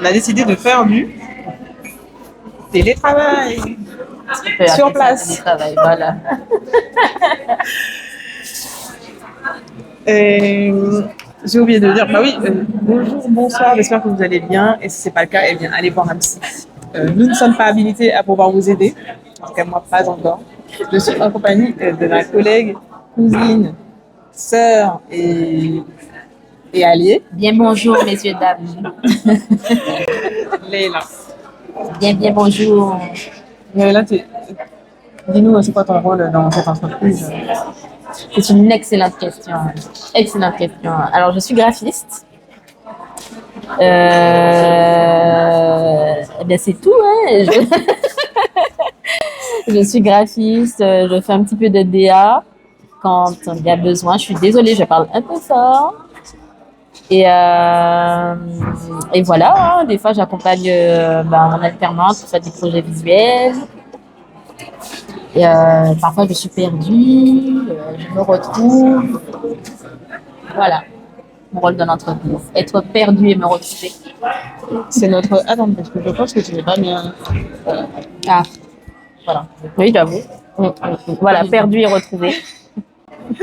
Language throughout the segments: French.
on a décidé de faire du télétravail On peut sur appeler ça place. télétravail, voilà. J'ai oublié de dire, bah oui, bonjour, bonsoir, j'espère que vous allez bien. Et si ce n'est pas le cas, eh bien, allez voir un psy. Nous ne sommes pas habilités à pouvoir vous aider. En tout cas, moi, pas encore. Je suis en compagnie de ma collègue, cousine, sœur et alliée, Bien bonjour, messieurs, dames. Leïla. Bien bonjour. Leïla, dis-nous, c'est quoi ton rôle dans cette entreprise? C'est une excellente question. Excellente question. Alors, je suis graphiste. Eh bien, c'est tout. Hein. Je suis graphiste. Je fais un petit peu de DA quand il y a besoin. Je suis désolée, je parle un peu fort. Et voilà, hein. Des fois, j'accompagne mon alternante pour faire des projets visuels. Et parfois, je suis perdue, je me retrouve. Voilà, mon rôle dans l'entreprise. Être perdu et me retrouver. C'est notre... Attends, parce que je pense que tu n'es pas bien... Ah, voilà. Oui, j'avoue. Voilà, perdu et retrouvé.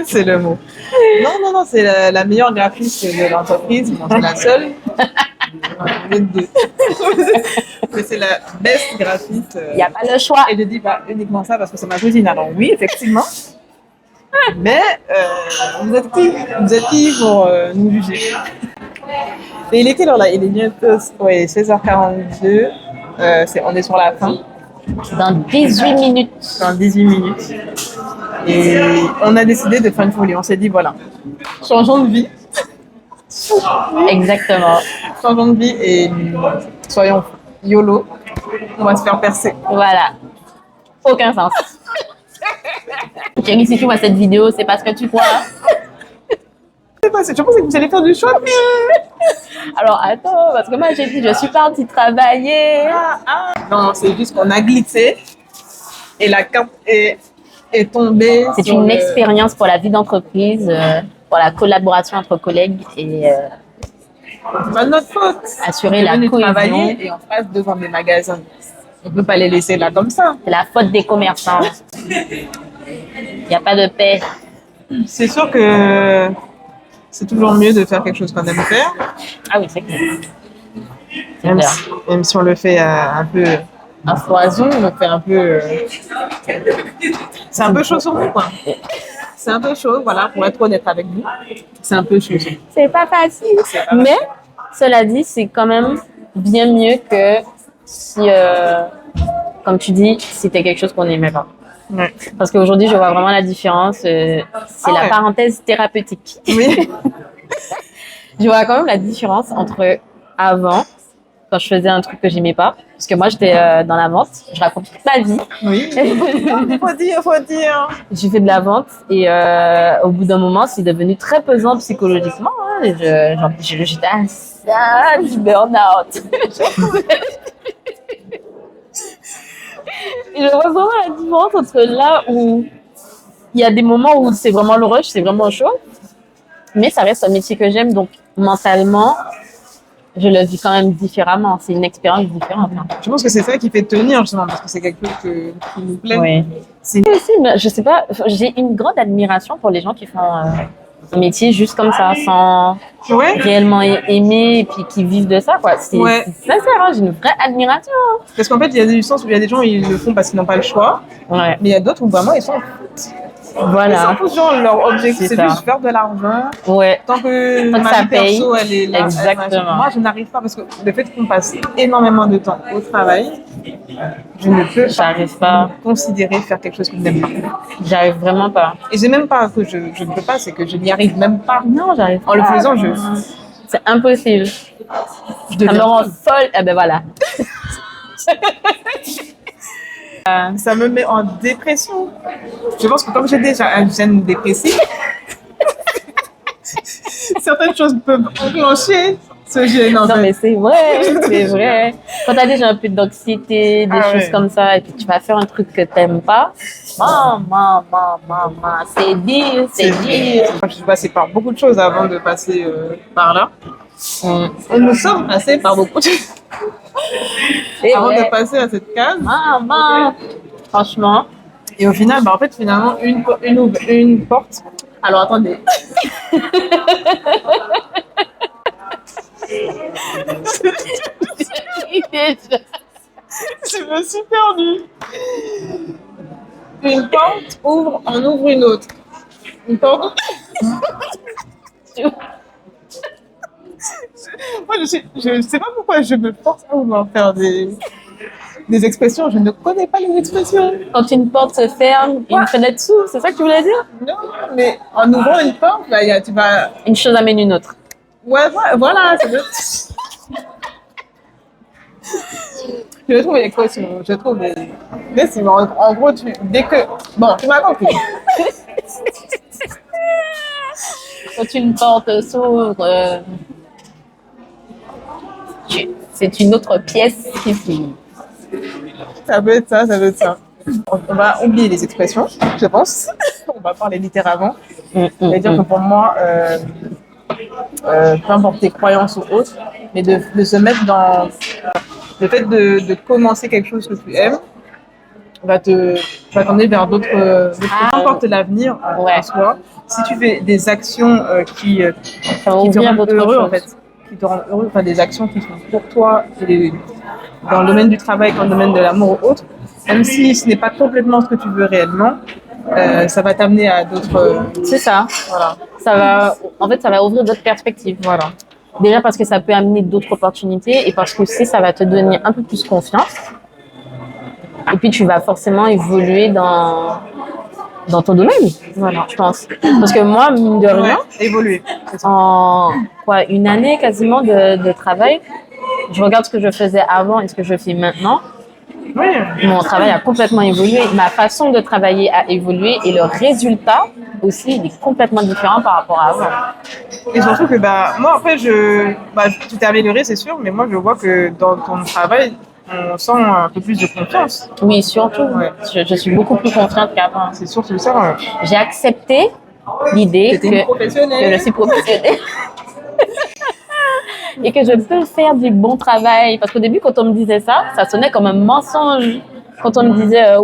C'est le mot. Non, c'est la meilleure graphiste de l'entreprise. Bon, c'est la seule. Vous êtes deux. Mais c'est la best graphiste. Il n'y a pas le choix. Et je dis pas uniquement ça parce que c'est ma cousine. Alors oui, effectivement. Mais vous êtes qui? Vous êtes qui pour nous juger? Et il est quelle heure là? Il est bientôt 16h42. On est sur la fin. Dans 18 minutes. Dans 18 minutes. Et on a décidé de faire une folie. On s'est dit, voilà, changeons de vie. Exactement. Changeons de vie et soyons YOLO. On va se faire percer. Voilà. Aucun sens. Chérie, si tu vois cette vidéo, c'est parce que tu crois. Je pensais que vous allez faire du shopping. Alors attends, parce que moi j'ai dit je suis partie travailler. Non, c'est juste qu'on a glissé et la carte est tombée. C'est une expérience pour la vie d'entreprise, pour la collaboration entre collègues et c'est pas de notre faute. assurer la cohésion. Travailler et on passe devant des magasins. On ne peut pas les laisser là comme ça. C'est la faute des commerçants. Il n'y a pas de paix. C'est sûr que c'est toujours mieux de faire quelque chose qu'on aime faire. Ah oui, c'est clair. Même si on le fait un peu à foison, on le fait un peu... c'est un peu chaud sur nous, quoi. C'est un peu chaud, voilà, pour être honnête avec vous. C'est un peu chaud. C'est pas facile. Mais, cela dit, c'est quand même bien mieux que si, comme tu dis, c'était quelque chose qu'on n'aimait pas. Ouais. Parce qu'aujourd'hui, je vois vraiment la différence. C'est la parenthèse thérapeutique. Oui. Je vois quand même la différence entre avant, quand je faisais un truc que j'aimais pas, parce que moi j'étais dans la vente, je raconte toute ma vie. Oui. faut dire. J'ai fait de la vente et au bout d'un moment, c'est devenu très pesant psychologiquement. Hein, et j'étais à ça du burn-out. Et je vois vraiment la différence entre là où il y a des moments où c'est vraiment le rush, c'est vraiment chaud, mais ça reste un métier que j'aime, donc mentalement, je le vis quand même différemment. C'est une expérience différente. Hein. Je pense que c'est ça qui fait tenir, justement, parce que c'est quelque chose qui nous plaît. Oui. Je sais pas, j'ai une grande admiration pour les gens qui font un métier juste comme ça, sans réellement aimer et puis qui vivent de ça, quoi. C'est sincère, hein, j'ai une vraie admiration. Parce qu'en fait, il y a du sens où il y a des gens, ils le font parce qu'ils n'ont pas le choix. Ouais. Mais il y a d'autres où vraiment, ils sont... Voilà. Ils sont leur objectif, c'est juste faire de l'argent. Ouais. Tant que ma vie perso, elle est là. Exactement. Moi, je n'arrive pas parce que le fait qu'on passe énormément de temps au travail, je ne peux pas considérer faire quelque chose que je n'aime pas. J'arrive vraiment pas. Et c'est même pas que je ne peux pas, c'est que je n'y arrive même pas. Non, j'arrive pas. En le faisant, c'est impossible. Ça me rend folle. Eh ben voilà. Ça me met en dépression. Je pense que comme j'ai déjà un gène dépressif, certaines choses peuvent enclencher ce gène. Non, mais c'est vrai, c'est vrai. Quand tu as déjà un peu d'anxiété, des choses comme ça, et puis tu vas faire un truc que tu n'aimes pas, c'est dur. Je suis passée par beaucoup de choses avant de passer par là. Nous sommes passés par beaucoup de Et avant ouais. de passer à cette case. Franchement. Et au final, en fait, finalement, une porte. Alors, attendez. Je me suis perdue. Une porte ouvre, en ouvre une autre. Une porte. Moi, je sais pas pourquoi je me force à vouloir faire des expressions. Je ne connais pas les expressions. Quand une porte se ferme, une fenêtre s'ouvre, c'est ça que tu voulais dire? Non, mais en ouvrant une porte, là, tu vas. Une chose amène une autre. Ouais, voilà. Je trouve les expressions. Je trouve les. Mais c'est en gros, dès que. Bon, tu m'as compris. Quand une porte s'ouvre, c'est une autre pièce qui s'ouvre. Ça peut être ça, ça peut être ça. On va oublier les expressions, je pense. On va parler littéralement. C'est-à-dire que pour moi, peu importe tes croyances ou autres, mais de se mettre dans le fait de commencer quelque chose que tu aimes, va t'emmener vers d'autres. Peu importe l'avenir en soi. Si tu fais des actions qui te rendent heureux, en fait, qui te rendent heureux, enfin des actions qui sont pour toi, dans le domaine du travail, dans le domaine de l'amour ou autre, même si ce n'est pas complètement ce que tu veux réellement, ça va t'amener à d'autres. C'est ça. Voilà. Ça va ouvrir d'autres perspectives. Voilà. Déjà parce que ça peut amener d'autres opportunités et parce que aussi ça va te donner un peu plus confiance. Et puis tu vas forcément évoluer dans ton domaine, voilà, je pense. Parce que moi, mine de rien, évoluer. En une année quasiment de travail, je regarde ce que je faisais avant et ce que je fais maintenant. Oui. Mon travail a complètement évolué, ma façon de travailler a évolué et le résultat aussi il est complètement différent par rapport à avant. Et surtout que moi après tu t'es amélioré c'est sûr, mais moi je vois que dans ton travail on sent un peu plus de confiance. Oui, surtout. Ouais. Je suis beaucoup plus confiante qu'avant. C'est surtout ça. J'ai accepté l'idée que je suis professionnelle. Et que je peux faire du bon travail. Parce qu'au début, quand on me disait ça, ça sonnait comme un mensonge. Quand on me disait,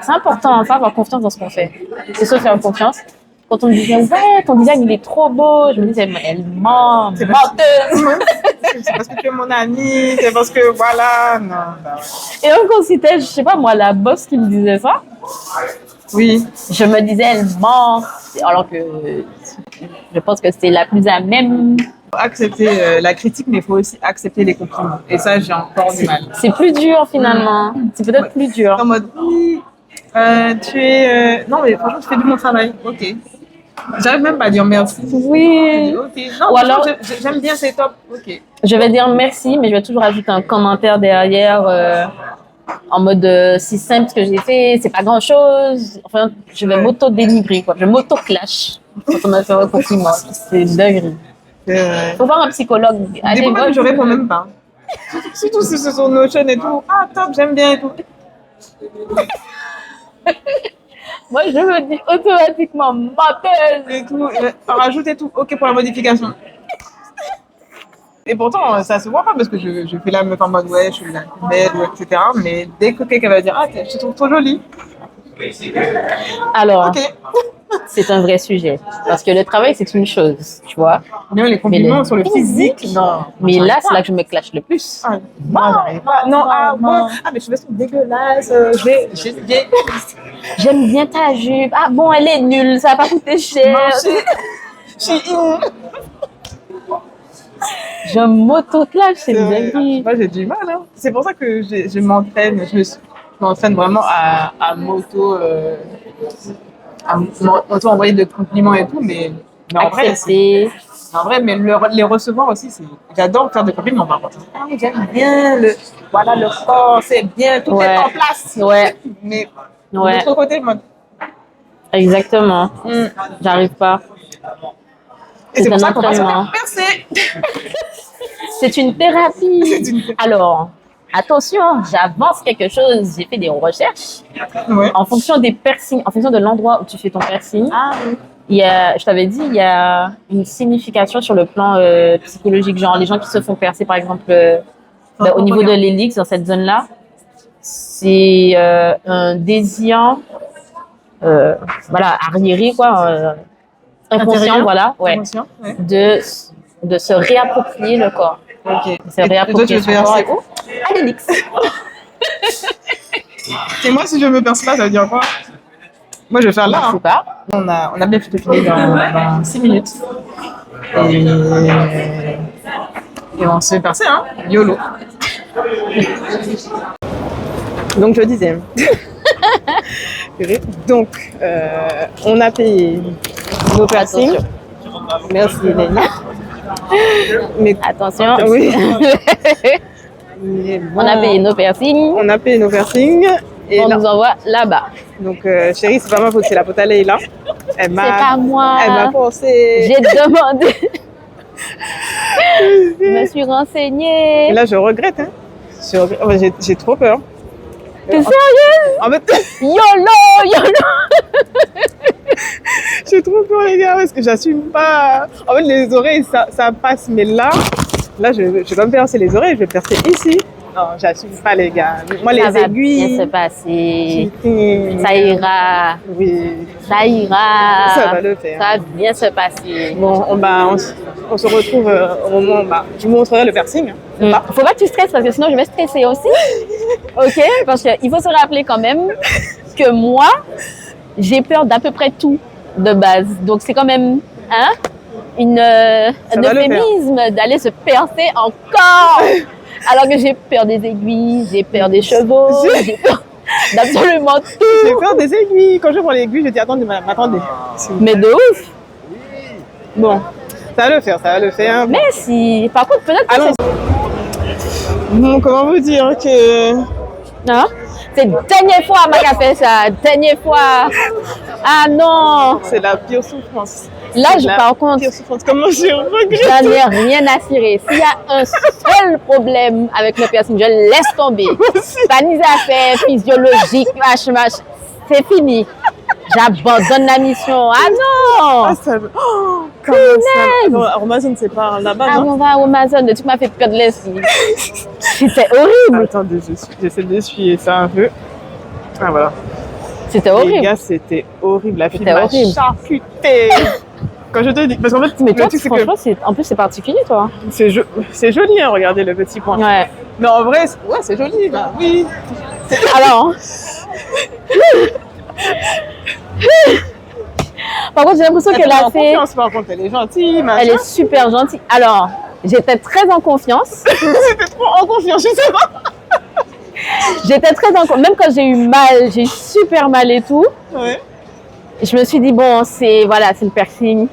c'est important, pas avoir confiance dans ce qu'on fait. C'est sûr faire confiance. Quand on me disait, ouais, ton design, il est trop beau, je me disais, elle ment, menteuse. C'est parce que tu es mon amie, c'est parce que voilà. Non. Et donc, quand c'était, je sais pas moi, la boss qui me disait ça, oui, je me disais, elle ment. Alors que je pense que c'est la plus à même. Accepter la critique, mais il faut aussi accepter les compliments. Et ça, j'ai encore du mal. C'est plus dur finalement. C'est peut-être plus dur. En mode, oui, tu es. Non, mais franchement, tu fais du bon travail. Ok. J'arrive même pas à dire merci. Oui. Okay. Non, ou alors, j'aime bien, c'est top. Ok. Je vais dire merci, mais je vais toujours ajouter un commentaire derrière en mode si simple ce que j'ai fait, c'est pas grand chose. Enfin, je vais m'auto-dénigrer, quoi. Je m'auto-clash quand on m'a fait un compliment. C'est dingue. Faut voir un psychologue. Des fois, je réponds même pas. Surtout si c'est sur Notion et tout. Ah, top, j'aime bien et tout. Moi, je me dis automatiquement menteuse et tout. Rajoute et tout. Ok pour la modification. Et pourtant, ça se voit pas parce que je fais la meuf en mode ouais, je suis la plus belle, etc. Mais dès que quelqu'un va dire ah, je te trouve trop jolie. Alors, c'est un vrai sujet. Parce que le travail, c'est une chose, tu vois. Non, les compliments sur le physique, non. Mais là, c'est là que je me clash le plus. Ah, non, mais je vais être dégueulasse. J'aime bien ta jupe. Ah bon, elle est nulle, ça va pas coûter cher. Je m'auto-clash, c'est dingue. Moi, j'ai du mal. Hein. C'est pour ça que je m'entraîne. Je m'entraîne vraiment à m'auto-envoyer de compliments et tout. Mais en vrai, mais les recevoir aussi, j'adore faire des compliments. Par contre. Ah, j'aime bien le corps, c'est bien, tout est en place. Ouais. Mais de l'autre côté, moi. Exactement. J'arrive pas. Et c'est pour ça qu'on va se faire percer. C'est une thérapie. Alors, attention, j'avance quelque chose. J'ai fait des recherches en fonction des piercings, en fonction de l'endroit où tu fais ton piercing. je t'avais dit, il y a une signification sur le plan psychologique. Genre, les gens qui se font percer, par exemple, au niveau de l'hélix, dans cette zone-là, c'est un désir, voilà, arriéré, quoi, inconscient, Intérieur. voilà, ouais, Inconscient, ouais. de se réapproprier le corps. Ok. Se réapproprier tu veux son corps. percer où? À l'hélix. Et moi, si je me perce pas, ça veut dire quoi? Moi, je vais faire là. Je sais Hein. pas. On a bien fait de finir dans 6 minutes. Et on se fait percer, hein. YOLO. Donc, je disais. Donc, on a payé nos piercings. Attention. Merci, Léna. Mais Attention. oui. Mais bon, On a payé nos piercings. On a payé nos piercings. Et On là, nous envoie là-bas. donc, chérie, c'est pas ma faute, c'est la pote à Leïla. C'est pas moi. Elle m'a forcé. J'ai demandé. Je me suis renseignée. Et là, je regrette. Hein. J'ai trop peur. T'es sérieuse? En fait, YOLO! j'ai trop peur, les gars, parce que j'assume pas. En fait, les oreilles, ça passe, mais là, je vais pas me percer les oreilles, je vais percer ici. Non, j'assume pas, les gars. Moi, Ça les va aiguilles. bien se passer. Putain. Ça ira. Oui, Ça ira. ça va le faire. Ça va bien se passer. Bon, on se retrouve au moment. Je vous montrerai le piercing. Hein. Faut pas que tu stresses parce que sinon je vais stresser aussi. Ok? Parce qu'il faut se rappeler quand même que moi, j'ai peur d'à peu près tout de base. Donc c'est quand même un euphémisme d'aller se percer encore. Alors que j'ai peur des aiguilles, j'ai peur des chevaux, j'ai peur d'absolument tout. J'ai peur des aiguilles. Quand je prends l'aiguille, je dis attendez, m'attendez. Mais de ouf. Bon, ça va le faire, ça va le faire. Mais si, par contre, peut-être que Allons. Bon, comment vous dire que. Hein? C'est la dernière fois ma café ça, dernière fois. Ah non. C'est la pire souffrance. Là, par Pire contre, souffrance. Comment j'ai regretté. j'en ai rien à cirer. S'il y a un seul problème avec le piercing, je laisse tomber. Pas ni affaire physiologique, machin. C'est fini. J'abandonne la mission. Ah non! Ah, ça. Oh, comment ça. Amazon, c'est pas là-bas, Ah, non? on va à Amazon, tu m'as fait perdre l'esprit. C'était horrible. Attendez, j'essaie d'essuyer ça un peu. Ah, voilà. C'était Les horrible. gars, c'était horrible. La fille C'était m'a horrible. charcuté. Quand je te dis. Parce qu'en fait, Mais le toi, truc, c'est franchement, en plus, c'est particulier, toi. que c'est joli, hein, regardez le petit point. Ouais. Mais en vrai, ouais, c'est joli. Bah oui. Alors. Par contre, j'ai l'impression qu'elle a fait. Confiance, par contre, elle est gentille. Machin. Elle est super gentille. Alors, j'étais très en confiance. C'était trop en confiance, je sais pas. J'étais très en confiance. Même quand j'ai eu mal, j'ai eu super mal et tout. Ouais. Je me suis dit, bon, c'est le piercing.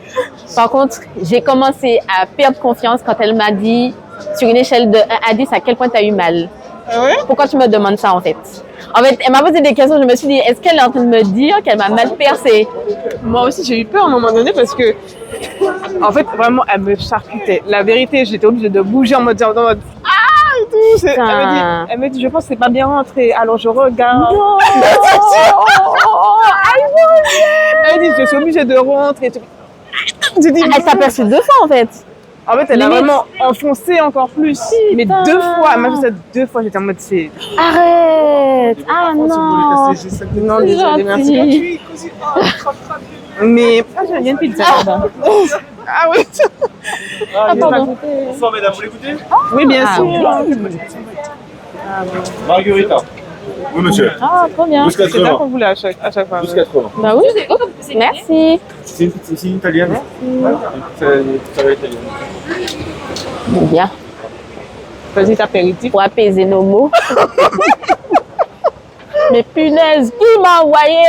Par contre, j'ai commencé à perdre confiance quand elle m'a dit, sur une échelle de 1 à 10, à quel point tu as eu mal. Ah ouais? Pourquoi tu me demandes ça, en fait? En fait, elle m'a posé des questions. Je me suis dit, est-ce qu'elle est en train de me dire qu'elle m'a mal percée? Moi aussi, j'ai eu peur à un moment donné parce que, en fait, vraiment, elle me charcutait. La vérité, j'étais obligée de bouger en mode ah et tout. Elle me dit, je pense que c'est pas bien rentré. Alors je regarde. Non. Elle dit, je suis obligée de rentrer. J'ai dit, Elle t'a percé 2 fois, en fait. en fait, elle a Limite. vraiment enfoncé encore plus. Mais 2 fois, elle m'a fait ça 2 fois. J'étais en mode, c'est. Arrête. Ah non. Non, désolé, Gentil. merci. Mais. Ah, il y a une pizza là-bas. Ah oui. Ah, pardon. Bonsoir mesdames, vous l'écoutez? Oui, bien Ah, sûr. Marguerita. Oui monsieur. Ah, trop bien. 12,80. C'est ça qu'on voulait à chaque fois. 12,80. Bah oui. Merci. C'est une italienne. C'est une pizzeria italienne. Bien. Petit apéritif. Pour apaiser nos mots. Mais punaise, qui m'a envoyé?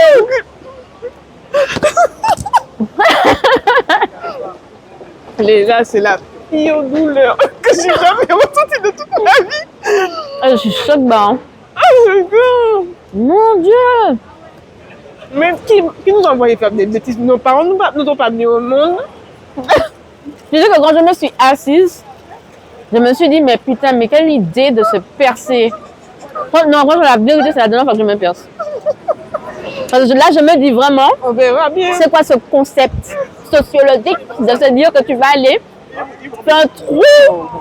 Là, c'est la pire douleur que j'ai jamais ressentie de toute ma vie. Ah, je suis choquée, hein. Ah, my God. Mon Dieu. Mais qui nous a envoyé faire des bêtises? Nos parents nous ont pas mis au monde. Je sais que quand je me suis assise, je me suis dit, mais putain, mais quelle idée de se percer. Non, moi, la vérité, c'est la dernière fois que je me perce. Parce que là, je me dis vraiment, On verra bien. c'est quoi ce concept sociologique de se dire que tu vas aller faire un trou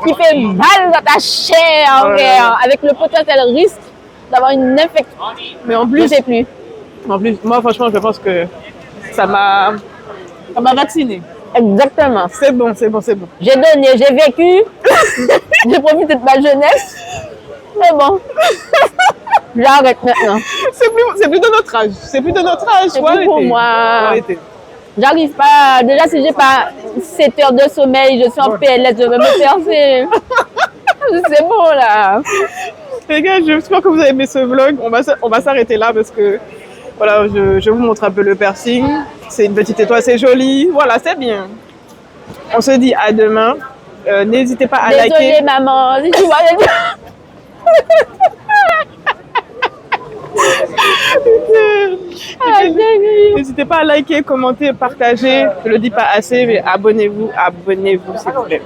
qui fait mal dans ta chair, Ouais. avec le potentiel risque d'avoir une infection. Mais en Je plus, sais plus. moi, franchement, je pense que ça m'a vacciné. Exactement. C'est bon, c'est bon, c'est bon. J'ai donné, j'ai vécu, j'ai profité de ma jeunesse. Mais bon, j'arrête maintenant. C'est plus de notre âge. C'est plus de notre âge. C'est Faut plus pour arrêter. moi. Faut arrêter. J'arrive pas. Déjà, si j'ai pas 7 heures de sommeil, je suis en PLS, je vais me faire. C'est bon là. Les gars, j'espère que vous avez aimé ce vlog. On va s'arrêter là parce que voilà, je vous montre un peu le piercing. C'est une petite étoile, c'est joli. Voilà, c'est bien. On se dit à demain. N'hésitez pas à Désolée, liker. maman. Si tu vois, N'hésitez pas à liker, commenter, partager. Je le dis pas assez, mais abonnez-vous, s'il vous plaît.